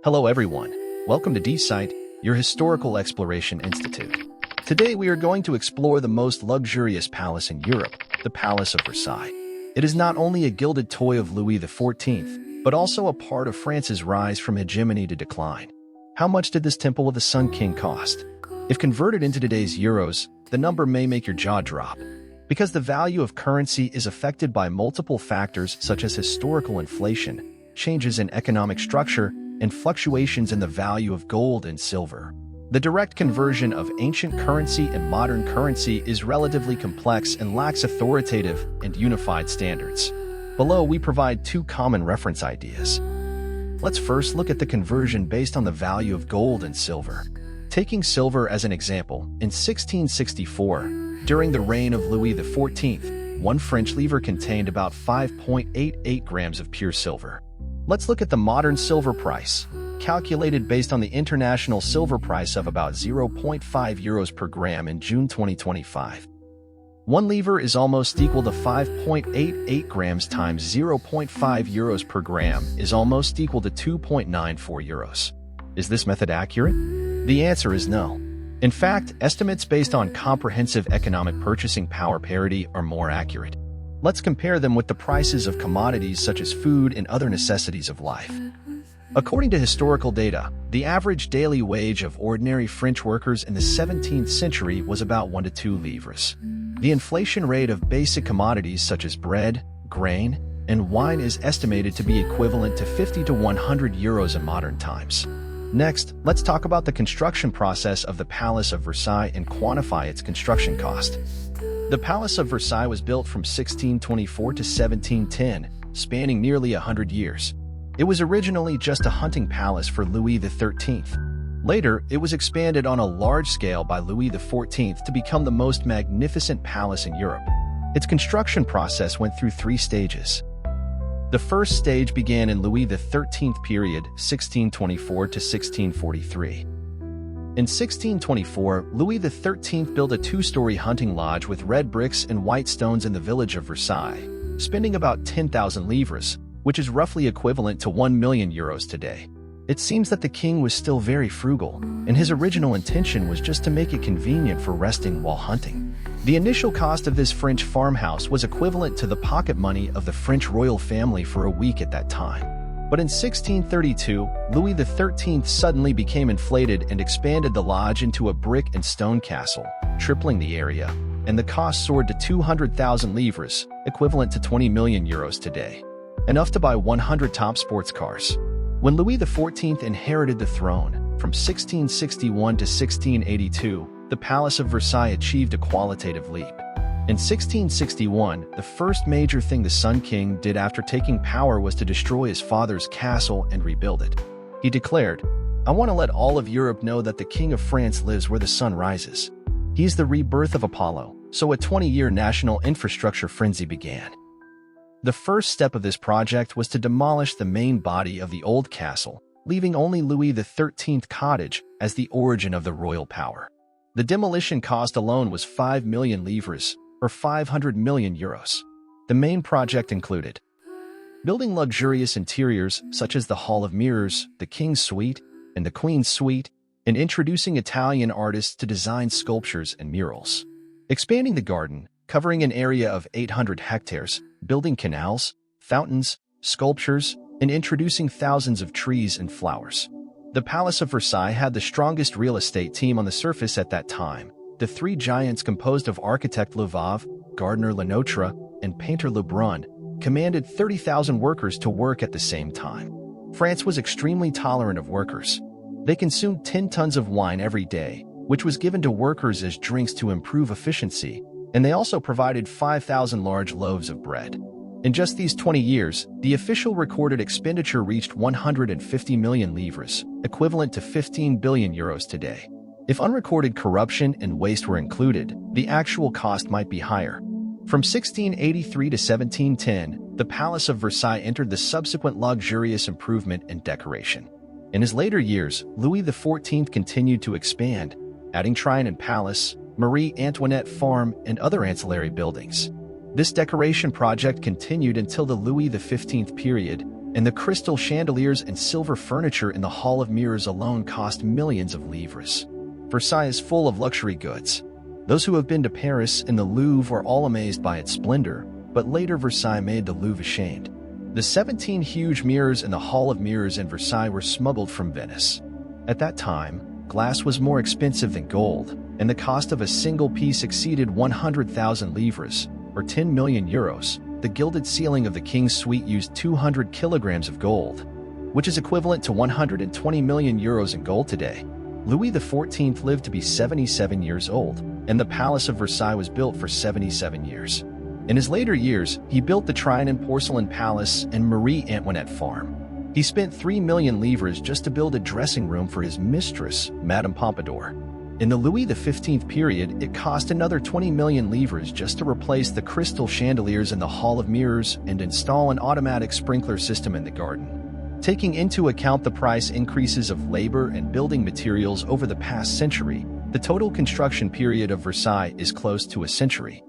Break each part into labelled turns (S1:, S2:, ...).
S1: Hello everyone, welcome to DEEPSIGHT, your historical exploration institute. Today we are going to explore the most luxurious palace in Europe, the Palace of Versailles. It is not only a gilded toy of Louis XIV, but also a part of France's rise from hegemony to decline. How much did this Temple of the Sun King cost? If converted into today's euros, the number may make your jaw drop. Because the value of currency is affected by multiple factors such as historical inflation, changes in economic structure, and fluctuations in the value of gold and silver. The direct conversion of ancient currency and modern currency is relatively complex and lacks authoritative and unified standards. Below, we provide two common reference ideas. Let's first look at the conversion based on the value of gold and silver. Taking silver as an example, in 1664, during the reign of Louis XIV, one French livre contained about 5.88 grams of pure silver. Let's look at the modern silver price, calculated based on the international silver price of about 0.5 euros per gram in June 2025. One livre is almost equal to 5.88 grams times 0.5 euros per gram is almost equal to 2.94 euros. Is this method accurate? The answer is no. In fact, estimates based on comprehensive economic purchasing power parity are more accurate. Let's compare them with the prices of commodities such as food and other necessities of life. According to historical data, the average daily wage of ordinary French workers in the 17th century was about 1 to 2 livres. The inflation rate of basic commodities such as bread, grain, and wine is estimated to be equivalent to 50 to 100 euros in modern times. Next, let's talk about the construction process of the Palace of Versailles and quantify its construction cost. The Palace of Versailles was built from 1624 to 1710, spanning nearly 100 years. It was originally just a hunting palace for Louis XIII. Later, it was expanded on a large scale by Louis XIV to become the most magnificent palace in Europe. Its construction process went through 3 stages. The first stage began in Louis XIII period, 1624 to 1643. In 1624, Louis XIII built a 2-story hunting lodge with red bricks and white stones in the village of Versailles, spending about 10,000 livres, which is roughly equivalent to 1 million euros today. It seems that the king was still very frugal, and his original intention was just to make it convenient for resting while hunting. The initial cost of this French farmhouse was equivalent to the pocket money of the French royal family for a week at that time. But in 1632, Louis XIII suddenly became inflated and expanded the lodge into a brick and stone castle, tripling the area, and the cost soared to 200,000 livres, equivalent to 20 million euros today. Enough to buy 100 top sports cars. When Louis XIV inherited the throne, from 1661 to 1682, the Palace of Versailles achieved a qualitative leap. In 1661, the first major thing the Sun King did after taking power was to destroy his father's castle and rebuild it. He declared, "I want to let all of Europe know that the King of France lives where the sun rises." He's the rebirth of Apollo, so a 20-year national infrastructure frenzy began. The first step of this project was to demolish the main body of the old castle, leaving only Louis XIII cottage as the origin of the royal power. The demolition cost alone was 5 million livres, or 500 million euros. The main project included building luxurious interiors such as the Hall of Mirrors, the King's Suite, and the Queen's Suite, and introducing Italian artists to design sculptures and murals. Expanding the garden, covering an area of 800 hectares, building canals, fountains, sculptures, and introducing thousands of trees and flowers. The Palace of Versailles had the strongest real estate team on the surface at that time. The 3 giants composed of architect Louis XIV, gardener Lenotre, and painter Lebrun commanded 30,000 workers to work at the same time. France was extremely tolerant of workers. They consumed 10 tons of wine every day, which was given to workers as drinks to improve efficiency, and they also provided 5,000 large loaves of bread. In just these 20 years, the official recorded expenditure reached 150 million livres, equivalent to 15 billion euros today. If unrecorded corruption and waste were included, the actual cost might be higher. From 1683 to 1710, the Palace of Versailles entered the subsequent luxurious improvement and decoration. In his later years, Louis XIV continued to expand, adding Trine and Palace, Marie Antoinette Farm, and other ancillary buildings. This decoration project continued until the Louis XV period, and the crystal chandeliers and silver furniture in the Hall of Mirrors alone cost millions of livres. Versailles is full of luxury goods. Those who have been to Paris and the Louvre are all amazed by its splendor, but later Versailles made the Louvre ashamed. The 17 huge mirrors in the Hall of Mirrors in Versailles were smuggled from Venice. At that time, glass was more expensive than gold, and the cost of a single piece exceeded 100,000 livres, or 10 million euros. The gilded ceiling of the king's suite used 200 kilograms of gold, which is equivalent to 120 million euros in gold today. Louis XIV lived to be 77 years old, and the Palace of Versailles was built for 77 years. In his later years, he built the Trianon Porcelain Palace and Marie Antoinette Farm. He spent 3 million livres just to build a dressing room for his mistress, Madame Pompadour. In the Louis XV period, it cost another 20 million livres just to replace the crystal chandeliers in the Hall of Mirrors and install an automatic sprinkler system in the garden. Taking into account the price increases of labor and building materials over the past century, the total construction period of Versailles is close to a century,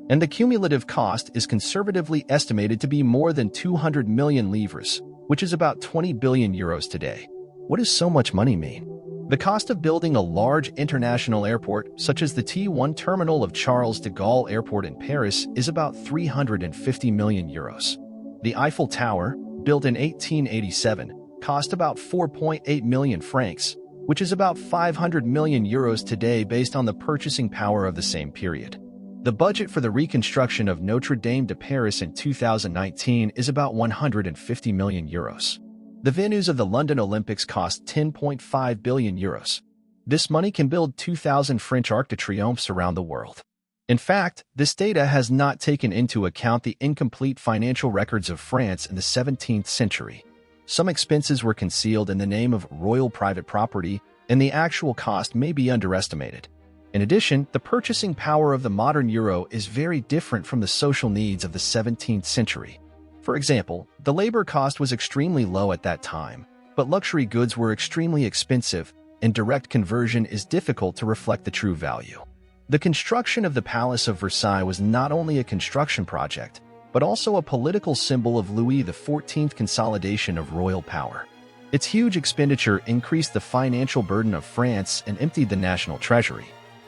S1: and the cumulative cost is conservatively estimated to be more than 200 million livres, which is about 20 billion euros today. What does so much money mean? The cost of building a large international airport, such as the T1 terminal of Charles de Gaulle Airport in Paris, is about 350 million euros. The Eiffel Tower, built in 1887, cost about 4.8 million francs, which is about 500 million euros today based on the purchasing power of the same period. The budget for the reconstruction of Notre Dame de Paris in 2019 is about 150 million euros. The venues of the London Olympics cost 10.5 billion euros. This money can build 2,000 French Arc de Triomphes around the world. In fact, this data has not taken into account the incomplete financial records of France in the 17th century. Some expenses were concealed in the name of royal private property, and the actual cost may be underestimated. In addition, the purchasing power of the modern euro is very different from the social needs of the 17th century. For example, the labor cost was extremely low at that time, but luxury goods were extremely expensive, and direct conversion is difficult to reflect the true value. The construction of the Palace of Versailles was not only a construction project, but also a political symbol of Louis XIV consolidation of royal power. Its huge expenditure increased the financial burden of France and emptied the national treasury.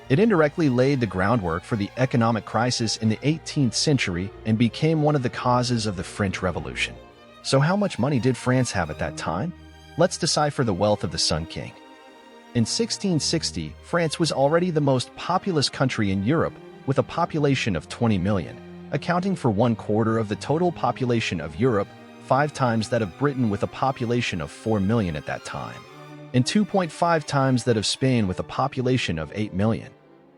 S1: It indirectly laid the groundwork for the economic crisis in the 18th century and became one of the causes of the French Revolution. So how much money did France have at that time? Let's decipher the wealth of the Sun King. In 1660, France was already the most populous country in Europe, with a population of 20 million, accounting for 1/4 of the total population of Europe, 5 times that of Britain with a population of 4 million at that time, and 2.5 times that of Spain with a population of 8 million.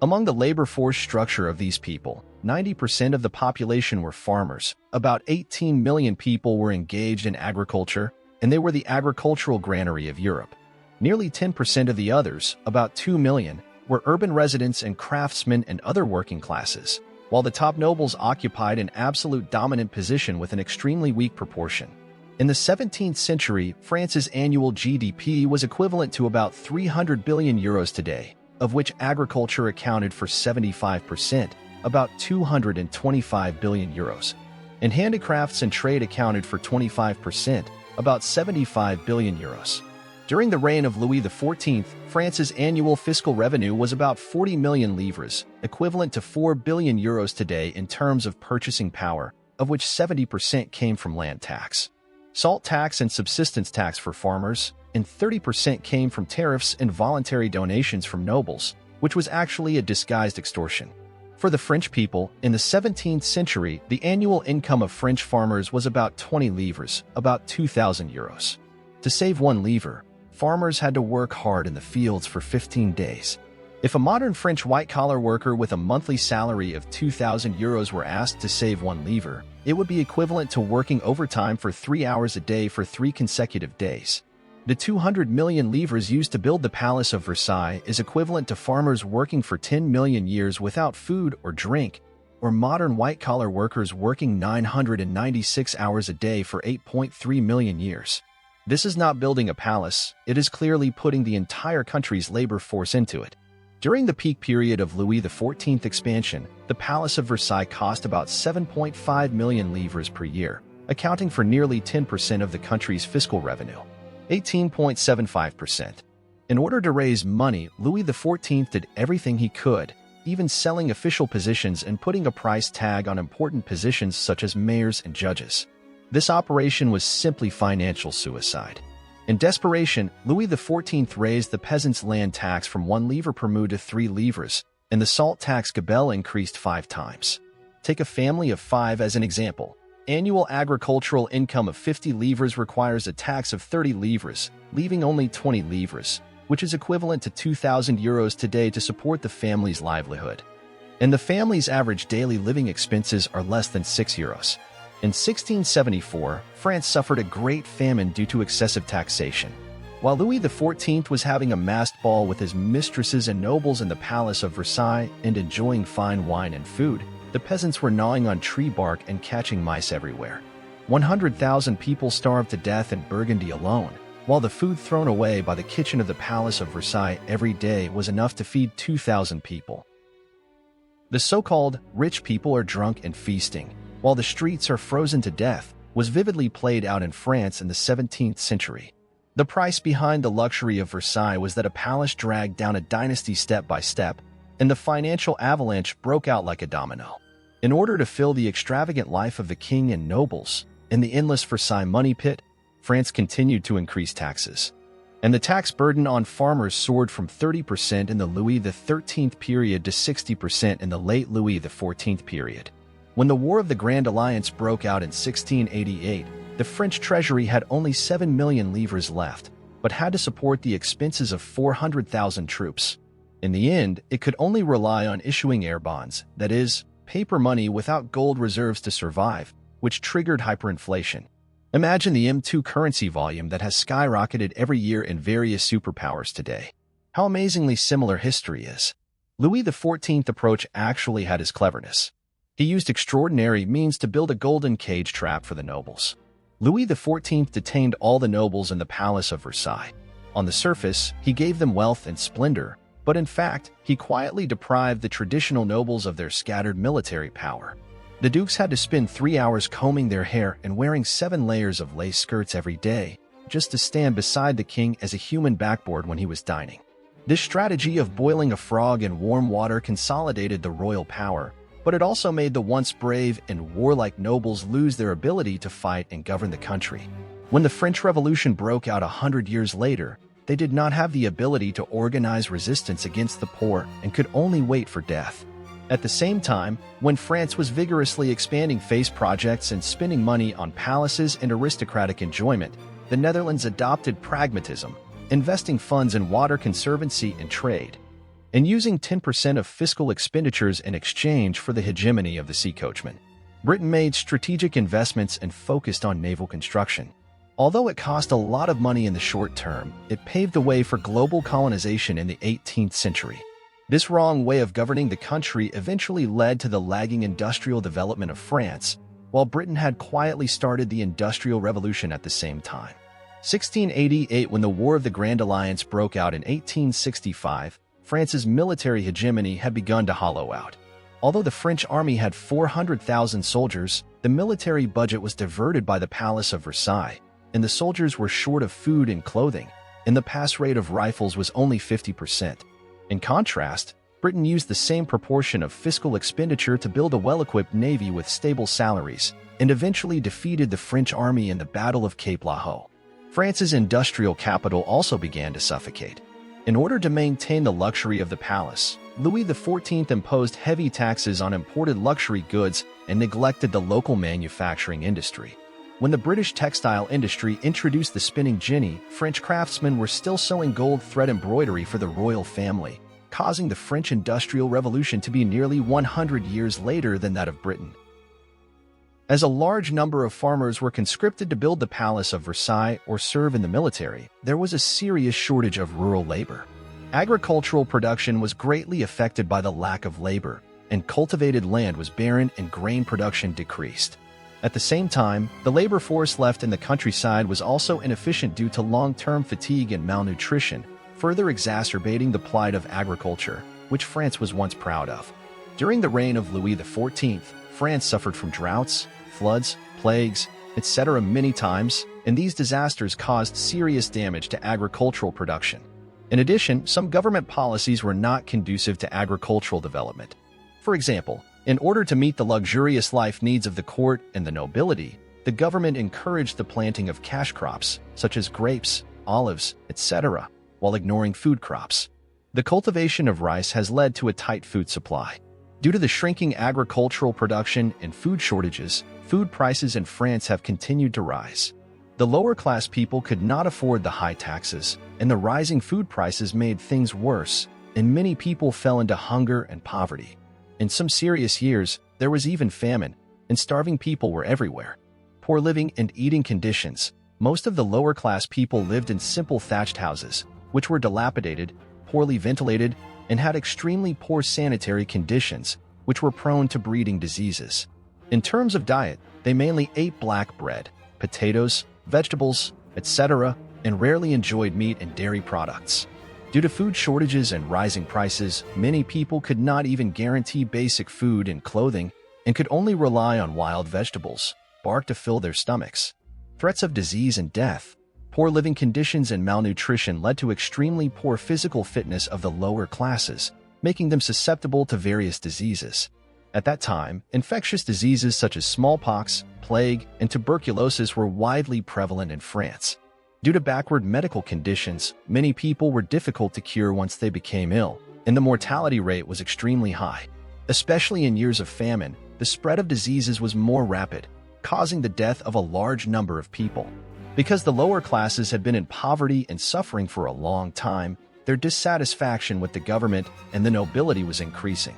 S1: Among the labor force structure of these people, 90% of the population were farmers, about 18 million people were engaged in agriculture, and they were the agricultural granary of Europe. Nearly 10% of the others, about 2 million, were urban residents and craftsmen and other working classes, while the top nobles occupied an absolute dominant position with an extremely weak proportion. In the 17th century, France's annual GDP was equivalent to about 300 billion euros today, of which agriculture accounted for 75%, about 225 billion euros, and handicrafts and trade accounted for 25%, about 75 billion euros. During the reign of Louis XIV, France's annual fiscal revenue was about 40 million livres, equivalent to 4 billion euros today in terms of purchasing power, of which 70% came from land tax, salt tax and subsistence tax for farmers, and 30% came from tariffs and voluntary donations from nobles, which was actually a disguised extortion. For the French people, in the 17th century, the annual income of French farmers was about 20 livres, about 2,000 euros. To save 1 livre, farmers had to work hard in the fields for 15 days. If a modern French white-collar worker with a monthly salary of 2,000 euros were asked to save 1 livre, it would be equivalent to working overtime for 3 hours a day for 3 consecutive days. The 200 million livres used to build the Palace of Versailles is equivalent to farmers working for 10 million years without food or drink, or modern white-collar workers working 996 hours a day for 8.3 million years. This is not building a palace, it is clearly putting the entire country's labor force into it. During the peak period of Louis XIV expansion, the Palace of Versailles cost about 7.5 million livres per year, accounting for nearly 10% of the country's fiscal revenue, 18.75%. In order to raise money, Louis XIV did everything he could, even selling official positions and putting a price tag on important positions such as mayors and judges. This operation was simply financial suicide. In desperation, Louis XIV raised the peasants' land tax from 1 livre per mood to 3 livres, and the salt tax gabelle increased 5 times. Take a family of 5 as an example. Annual agricultural income of 50 livres requires a tax of 30 livres, leaving only 20 livres, which is equivalent to 2,000 euros today to support the family's livelihood. And the family's average daily living expenses are less than 6 euros. In 1674, France suffered a great famine due to excessive taxation. While Louis XIV was having a masked ball with his mistresses and nobles in the palace of Versailles and enjoying fine wine and food, the peasants were gnawing on tree bark and catching mice everywhere. 100,000 people starved to death in Burgundy alone, while the food thrown away by the kitchen of the Palace of Versailles every day was enough to feed 2,000 people. The so-called rich people are drunk and feasting, while the streets are frozen to death, was vividly played out in France in the 17th century. The price behind the luxury of Versailles was that a palace dragged down a dynasty step by step, and the financial avalanche broke out like a domino. In order to fill the extravagant life of the king and nobles, in the endless Versailles money pit, France continued to increase taxes. And the tax burden on farmers soared from 30% in the Louis XIII period to 60% in the late Louis XIV period. When the War of the Grand Alliance broke out in 1688, the French treasury had only 7 million livres left, but had to support the expenses of 400,000 troops. In the end, it could only rely on issuing air bonds, that is, paper money without gold reserves to survive, which triggered hyperinflation. Imagine the M2 currency volume that has skyrocketed every year in various superpowers today. How amazingly similar history is. Louis XIV approach actually had his cleverness. He used extraordinary means to build a golden cage trap for the nobles. Louis XIV detained all the nobles in the Palace of Versailles. On the surface, he gave them wealth and splendor, but in fact, he quietly deprived the traditional nobles of their scattered military power. The dukes had to spend 3 hours combing their hair and wearing 7 layers of lace skirts every day, just to stand beside the king as a human backboard when he was dining. This strategy of boiling a frog in warm water consolidated the royal power, but it also made the once brave and warlike nobles lose their ability to fight and govern the country. When the French Revolution broke out 100 years later, they did not have the ability to organize resistance against the poor and could only wait for death. At the same time, when France was vigorously expanding face projects and spending money on palaces and aristocratic enjoyment, the Netherlands adopted pragmatism, investing funds in water conservancy and trade, and using 10% of fiscal expenditures in exchange for the hegemony of the sea coachman. Britain made strategic investments and focused on naval construction. Although it cost a lot of money in the short term, it paved the way for global colonization in the 18th century. This wrong way of governing the country eventually led to the lagging industrial development of France, while Britain had quietly started the Industrial Revolution at the same time. 1688, when the War of the Grand Alliance broke out in 1865, France's military hegemony had begun to hollow out. Although the French army had 400,000 soldiers, the military budget was diverted by the Palace of Versailles, and the soldiers were short of food and clothing, and the pass rate of rifles was only 50%. In contrast, Britain used the same proportion of fiscal expenditure to build a well-equipped navy with stable salaries, and eventually defeated the French army in the Battle of Cape La Hoe. France's industrial capital also began to suffocate. In order to maintain the luxury of the palace, Louis XIV imposed heavy taxes on imported luxury goods and neglected the local manufacturing industry. When the British textile industry introduced the spinning jenny, French craftsmen were still sewing gold thread embroidery for the royal family, causing the French Industrial Revolution to be nearly 100 years later than that of Britain. As a large number of farmers were conscripted to build the Palace of Versailles or serve in the military, there was a serious shortage of rural labor. Agricultural production was greatly affected by the lack of labor, and cultivated land was barren and grain production decreased. At the same time, the labor force left in the countryside was also inefficient due to long-term fatigue and malnutrition, further exacerbating the plight of agriculture, which France was once proud of. During the reign of Louis XIV, France suffered from droughts, floods, plagues, etc. many times, and these disasters caused serious damage to agricultural production. In addition, some government policies were not conducive to agricultural development. For example, in order to meet the luxurious life needs of the court and the nobility, the government encouraged the planting of cash crops, such as grapes, olives, etc., while ignoring food crops. The cultivation of rice has led to a tight food supply. Due to the shrinking agricultural production and food shortages, food prices in France have continued to rise. The lower-class people could not afford the high taxes, and the rising food prices made things worse, and many people fell into hunger and poverty. In some serious years, there was even famine, and starving people were everywhere. Poor living and eating conditions. Most of the lower-class people lived in simple thatched houses, which were dilapidated, poorly ventilated, and had extremely poor sanitary conditions, which were prone to breeding diseases. In terms of diet, they mainly ate black bread, potatoes, vegetables, etc., and rarely enjoyed meat and dairy products. Due to food shortages and rising prices, many people could not even guarantee basic food and clothing and could only rely on wild vegetables, bark to fill their stomachs. Threats of disease and death. Poor living conditions and malnutrition led to extremely poor physical fitness of the lower classes, making them susceptible to various diseases. At that time, infectious diseases such as smallpox, plague, and tuberculosis were widely prevalent in France. Due to backward medical conditions, many people were difficult to cure once they became ill, and the mortality rate was extremely high. Especially in years of famine, the spread of diseases was more rapid, causing the death of a large number of people. Because the lower classes had been in poverty and suffering for a long time, their dissatisfaction with the government and the nobility was increasing.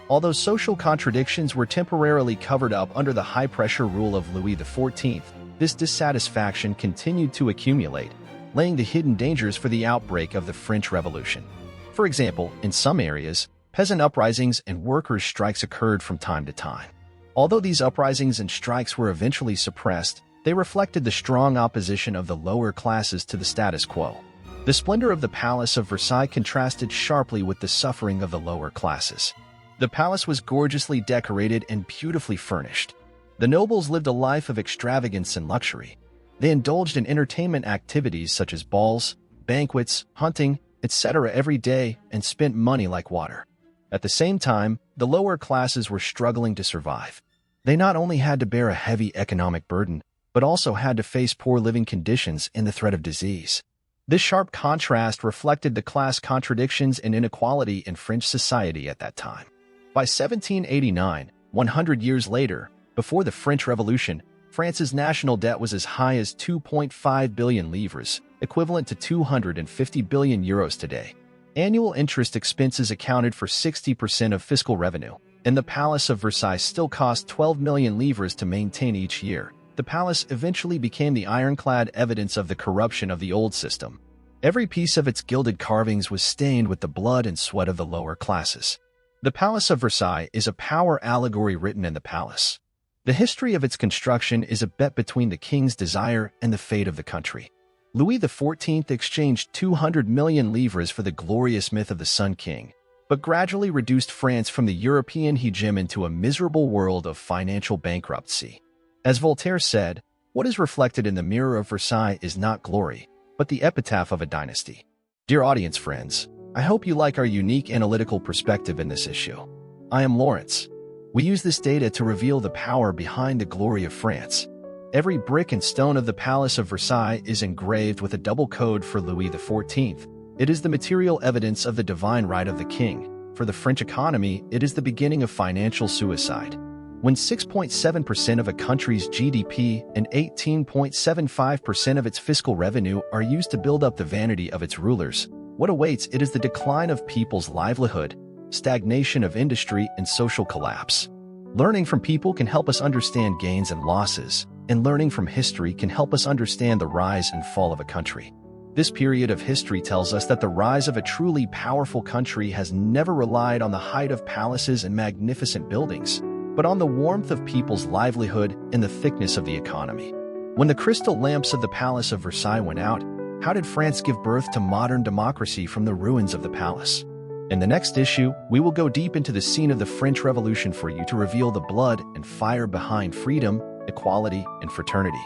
S1: Although social contradictions were temporarily covered up under the high-pressure rule of Louis XIV, this dissatisfaction continued to accumulate, laying the hidden dangers for the outbreak of the French Revolution. For example, in some areas, peasant uprisings and workers' strikes occurred from time to time. Although these uprisings and strikes were eventually suppressed, they reflected the strong opposition of the lower classes to the status quo. The splendor of the Palace of Versailles contrasted sharply with the suffering of the lower classes. The palace was gorgeously decorated and beautifully furnished. The nobles lived a life of extravagance and luxury. They indulged in entertainment activities such as balls, banquets, hunting, etc. every day and spent money like water. At the same time, the lower classes were struggling to survive. They not only had to bear a heavy economic burden, but also had to face poor living conditions and the threat of disease. This sharp contrast reflected the class contradictions and inequality in French society at that time. By 1789, 100 years later, before the French Revolution, France's national debt was as high as 2.5 billion livres, equivalent to 250 billion euros today. Annual interest expenses accounted for 60% of fiscal revenue, and the Palace of Versailles still cost 12 million livres to maintain each year. The palace eventually became the ironclad evidence of the corruption of the old system. Every piece of its gilded carvings was stained with the blood and sweat of the lower classes. The Palace of Versailles is a power allegory written in the palace. The history of its construction is a bet between the king's desire and the fate of the country. Louis XIV exchanged 200 million livres for the glorious myth of the Sun King, but gradually reduced France from the European hegemony into a miserable world of financial bankruptcy. As Voltaire said, what is reflected in the mirror of Versailles is not glory, but the epitaph of a dynasty. Dear audience friends, I hope you like our unique analytical perspective in this issue. I am Lawrence. We use this data to reveal the power behind the glory of France. Every brick and stone of the Palace of Versailles is engraved with a double code for Louis XIV. It is the material evidence of the divine right of the king. For the French economy, it is the beginning of financial suicide. When 6.7% of a country's GDP and 18.75% of its fiscal revenue are used to build up the vanity of its rulers, what awaits it is the decline of people's livelihood, stagnation of industry, and social collapse. Learning from people can help us understand gains and losses, and learning from history can help us understand the rise and fall of a country. This period of history tells us that the rise of a truly powerful country has never relied on the height of palaces and magnificent buildings, but on the warmth of people's livelihood and the thickness of the economy. When the crystal lamps of the Palace of Versailles went out, how did France give birth to modern democracy from the ruins of the palace? In the next issue, we will go deep into the scene of the French Revolution for you to reveal the blood and fire behind freedom equality, and fraternity.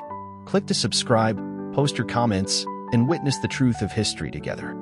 S1: Click to subscribe, post your comments, and witness the truth of history together.